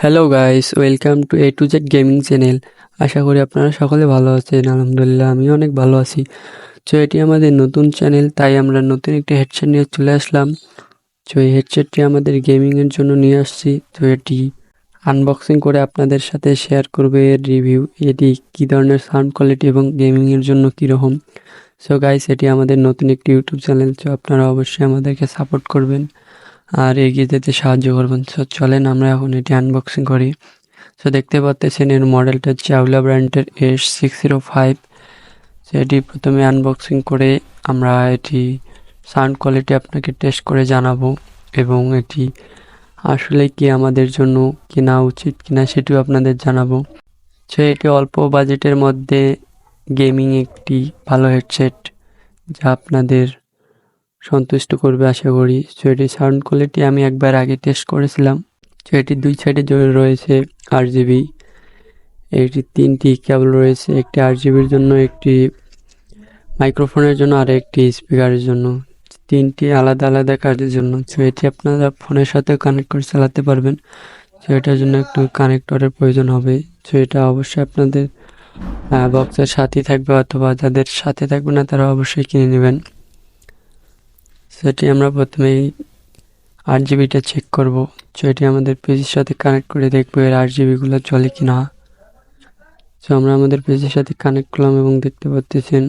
Hello guys, welcome to A to Z gaming channel. আশা করি আপনারা সকলে ভালো আছেন। আলহামদুলিল্লাহ আমি অনেক ভালো আছি। তো এটি আমাদের নতুন চ্যানেল, তাই আমরা নতুন একটি হেডসেট নিয়ে চলে আসলাম। তো এই হেডসেটটি আমাদের গেমিংয়ের জন্য নিয়ে আসছি। তো এটি আনবক্সিং করে আপনাদের সাথে শেয়ার করবে এর রিভিউ, এটি কী ধরনের সাউন্ড কোয়ালিটি এবং গেমিংয়ের জন্য কীরকম। সো গাইস, এটি আমাদের নতুন একটি ইউটিউব চ্যানেল, তো আপনারা অবশ্যই আমাদেরকে সাপোর্ট করবেন আর এগিয়ে যেতে সাহায্য করবেন। সো চলেন আমরা এখন এটি আনবক্সিং করি। সো দেখতে পাচ্ছেন এর মডেলটা হচ্ছে আউলা ব্র্যান্ডের S605। এটি প্রথমে আনবক্সিং করে আমরা এটি সাউন্ড কোয়ালিটি আপনাকে টেস্ট করে জানাবো এবং এটি আসলে কি আমাদের জন্য কেনা উচিত কিনা সেটিও আপনাদের জানাবো। সো এটি অল্প বাজেটের মধ্যে গেমিং একটি ভালো হেডসেট, যা আপনাদের সন্তুষ্ট করবে আশা করি। সো এটি সাউন্ড কোয়ালিটি আমি একবার আগে টেস্ট করেছিলাম। সো এটির দুই সাইডে জোড়া রয়েছে RGB। এটির তিনটি কেবল রয়েছে, একটি RGBর জন্য, একটি মাইক্রোফোনের জন্য আর একটি স্পিকারের জন্য। তিনটি আলাদা আলাদা কাজের জন্য। সো এটি আপনারা ফোনের সাথে কানেক্ট করে চালাতে পারবেন। সো এটার জন্য একটু কানেক্টরের প্রয়োজন হবে। সো এটা অবশ্যই আপনাদের বক্সের সাথেই থাকবে, অথবা যাদের সাথে থাকবে না তারা অবশ্যই কিনে নেবেন। সেটি আমরা প্রথমেই RGBটা চেক করব। সো এটি আমাদের পেজের সাথে কানেক্ট করে দেখবো এর RGBগুলো চলে কি না। সো আমরা আমাদের পেজের সাথে কানেক্ট করলাম এবং দেখতে পাচ্ছেন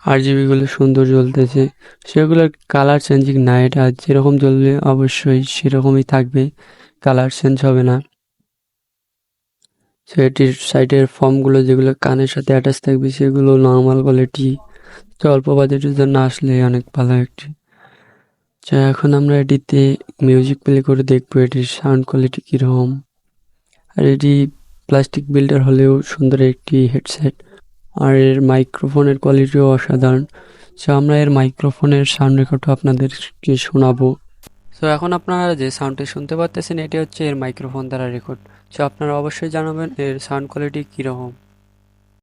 RGBগুলো সুন্দর জ্বলতেছে। সেগুলোর কালার চেঞ্জিং না, এটা যেরকম জ্বলবে অবশ্যই সেরকমই থাকবে, কালার চেঞ্জ হবে না। সো এটির সাইডের ফর্মগুলো যেগুলো কানের সাথে অ্যাটাচ থাকবে সেগুলো নর্মাল কোয়ালিটি। তো অল্প বাজেটের জন্য আসলে অনেক ভালো একটি। তো এখন আমরা এটিতে মিউজিক প্লে করে দেখবো এটির সাউন্ড কোয়ালিটি কীরকম। আর এটি প্লাস্টিক বিল্ডার হলেও সুন্দর একটি হেডসেট, আর এর মাইক্রোফোনের কোয়ালিটিও অসাধারণ। সো আমরা এর মাইক্রোফোনের সাউন্ড রেকর্ডও আপনাদেরকে শোনাবো। সো এখন আপনারা যে সাউন্ডটি শুনতে পাচ্ছেন এটি হচ্ছে এর মাইক্রোফোন দ্বারা রেকর্ড। সো আপনারা অবশ্যই জানাবেন এর সাউন্ড কোয়ালিটি কীরকম।